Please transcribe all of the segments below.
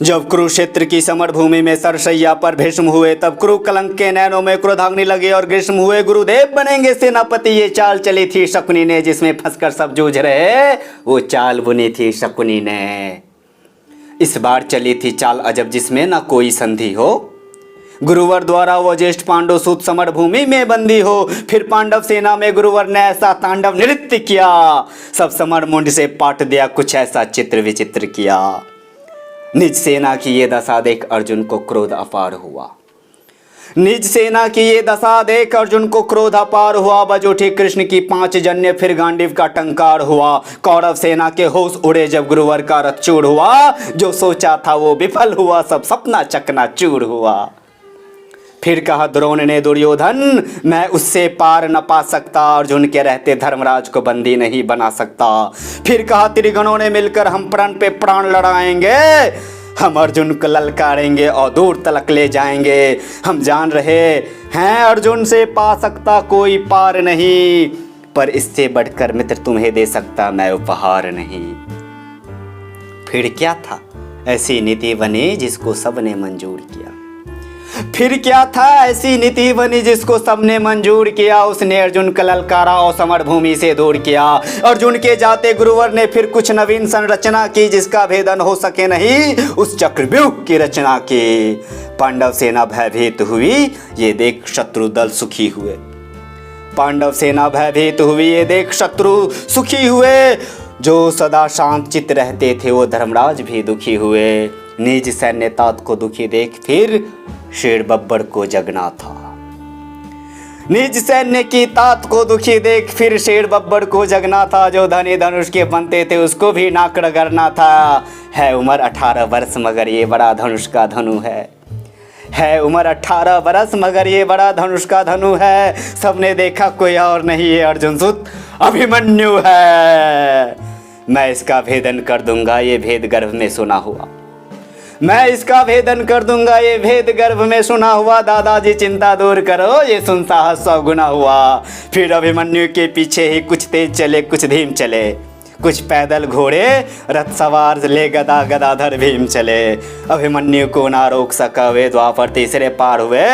जब कुरुक्षेत्र की समर भूमि में सरसैया पर भीष्म हुए, तब कुरु कलंक के नैनों में क्रोधाग्नि लगी और ग्रीष्म हुए। गुरुदेव बनेंगे सेनापति, ये चाल चली थी शकुनी ने, जिसमें फंसकर सब जूझ रहे वो चाल बुनी थी शकुनी ने। इस बार चली थी चाल अजब, जिसमें न कोई संधि हो। गुरुवर द्वारा वो ज्येष्ठ पांडव सूत समर भूमि में बंदी हो। फिर पांडव सेना में गुरुवर ने ऐसा तांडव नृत्य किया, सब समर मुंड से पाट दिया, कुछ ऐसा चित्र विचित्र किया। निज सेना की ये दशा देख अर्जुन को क्रोध अपार हुआ। निज सेना की ये दशा देख अर्जुन को क्रोध अपार हुआ। बज उठी कृष्ण की 5 जन्य, फिर गांडीव का टंकार हुआ। कौरव सेना के होश उड़े जब गुरुवर का रथ चूर हुआ। जो सोचा था वो विफल हुआ, सब सपना चकनाचूर हुआ। फिर कहा द्रोण ने दुर्योधन, मैं उससे पार न पा सकता, अर्जुन के रहते धर्मराज को बंदी नहीं बना सकता। फिर कहा त्रिगणों ने मिलकर हम प्राण पे प्राण लड़ाएंगे, हम अर्जुन को ललकारेंगे और दूर तलक ले जाएंगे। हम जान रहे हैं अर्जुन से पा सकता कोई पार नहीं, पर इससे बढ़कर मित्र तुम्हें दे सकता मैं उपहार नहीं। फिर क्या था ऐसी नीति बनी जिसको सबने मंजूर किया। फिर क्या था ऐसी नीति बनी जिसको सबने मंजूर किया। उसने अर्जुन का ललकारा और समर भूमि से दूर किया। अर्जुन के जाते गुरुवर ने फिर कुछ नवीन संरचना की, जिसका भेदन हो सके नहीं, उस चक्रव्यूह की रचना की। पांडव सेना भयभीत हुई, ये देख शत्रु दल सुखी हुए। पांडव सेना भयभीत हुई, ये देख शत्रु सुखी हुए। जो सदा शांत चित्त रहते थे वो धर्मराज भी दुखी हुए। निज सैन्य तात को दुखी देख फिर शेर बब्बर को जगना था। निज सैन्य की तात को दुखी देख फिर शेर बब्बर को जगना था। जो धनी धनुष के बनते थे उसको भी नाक रगड़ना था। है उम्र 18 वर्ष मगर ये बड़ा धनुष का धनु है उम्र 18 वर्ष मगर ये बड़ा धनुष का धनु है। सबने देखा कोई और नहीं, ये अर्जुन सुत अभिमन्यु है। मैं इसका भेदन कर दूंगा, ये भेद गर्भ में सुना हुआ। मैं इसका भेदन कर दूंगा, ये भेद गर्भ में सुना हुआ। दादाजी चिंता दूर करो, ये सुन साहस 100 गुना हुआ। फिर अभिमन्यु के पीछे ही कुछ तेज चले कुछ धीम चले, कुछ पैदल घोड़े रथ सवार ले गदा गदाधर भीम चले। अभिमन्यु को ना रोक सका वे द्वापर तीसरे पार हुए।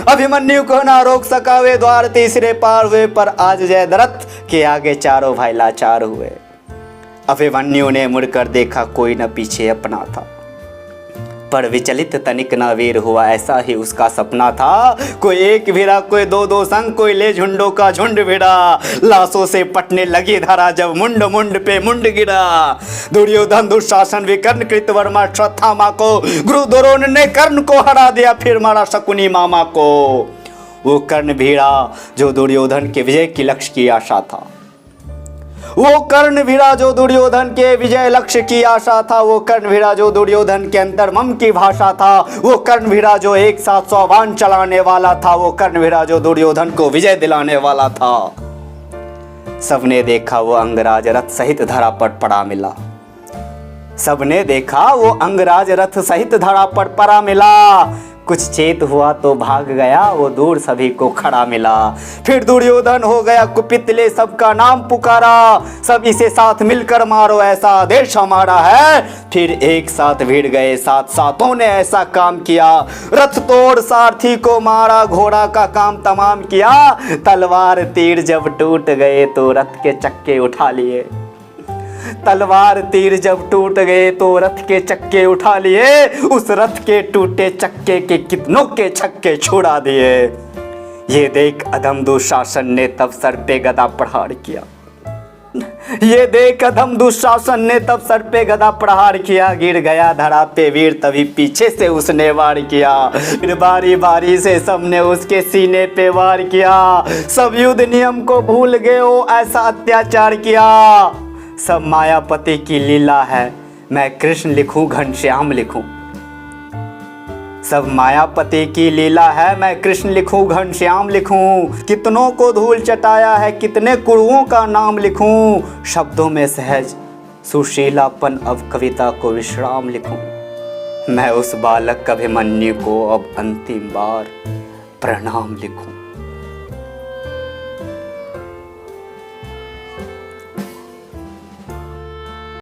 अभिमन्यु को ना रोक सका वे द्वार तीसरे पार हुए। पर आज जयद्रथ के आगे चारों भाई लाचार हुए। अभिमन्यु ने मुड़कर देखा, कोई न पीछे अपना था, पर विचलित तनिक न वीर हुआ, ऐसा ही उसका सपना था। कोई एक भिड़ा, कोई दो संग, कोई ले झुंडों का झुंड भिड़ा। लाशों से पटने लगी धारा जब मुंड मुंड पे मुंड गिरा। दुर्योधन दुशासन विकर्ण कृतवर्मा श्रद्धामा को, गुरु द्रोण ने कर्ण को हरा दिया, फिर मारा शकुनी मामा को। वो कर्ण भिड़ा जो दुर्योधन के विजय की लक्ष्य की आशा था। वो कर्ण भिड़ा जो दुर्योधन के विजय लक्ष्य की आशा था। वो कर्ण भिड़ा जो दुर्योधन के अंतर्मम की भाषा था। वो कर्ण भिड़ा जो एक साथ 100 बाण चलाने वाला था। वो कर्ण भिड़ा जो दुर्योधन को विजय दिलाने वाला था। सबने देखा वो अंगराज रथ सहित धरा पर पड़ा मिला। सबने देखा वो अंगराज रथ सहित धरा पर पड़ा मिला। कुछ चेत हुआ तो भाग गया, वो दूर सभी को खड़ा मिला। फिर दुर्योधन हो गया कुपित, ले सबका नाम पुकारा। सब इसे साथ मिलकर मारो, ऐसा आदेश हमारा है। फिर एक साथ भिड़ गए, सातों ने ऐसा काम किया। रथ तोड़ सारथी को मारा, घोड़ा का काम तमाम किया। तलवार तीर जब टूट गए तो रथ के चक्के उठा लिए। तलवार तीर जब टूट गए तो रथ के चक्के उठा लिए। उस रथ के टूटे चक्के के कितनों के छक्के छुड़ा दिए। ये देख अधम दुशासन ने तब सर पे गदा प्रहार किया। ये देख अधम दुशासन ने तब सर पे गदा प्रहार किया। गिर गया धरा पे वीर, तभी पीछे से उसने वार किया। फिर बारी बारी से सबने उसके सीने पे वार किया। सब युद्ध नियम को भूल गए, वो ऐसा अत्याचार किया। सब मायापति की लीला है, मैं कृष्ण लिखूं घनश्याम लिखूं। सब मायापति की लीला है, मैं कृष्ण लिखूं घनश्याम लिखूं। कितनों को धूल चटाया है, कितने कुरुओं का नाम लिखूं। शब्दों में सहज सुशीलापन, अब कविता को विश्राम लिखूं। मैं उस बालक अभिमन्यु को अब अंतिम बार प्रणाम लिखूं।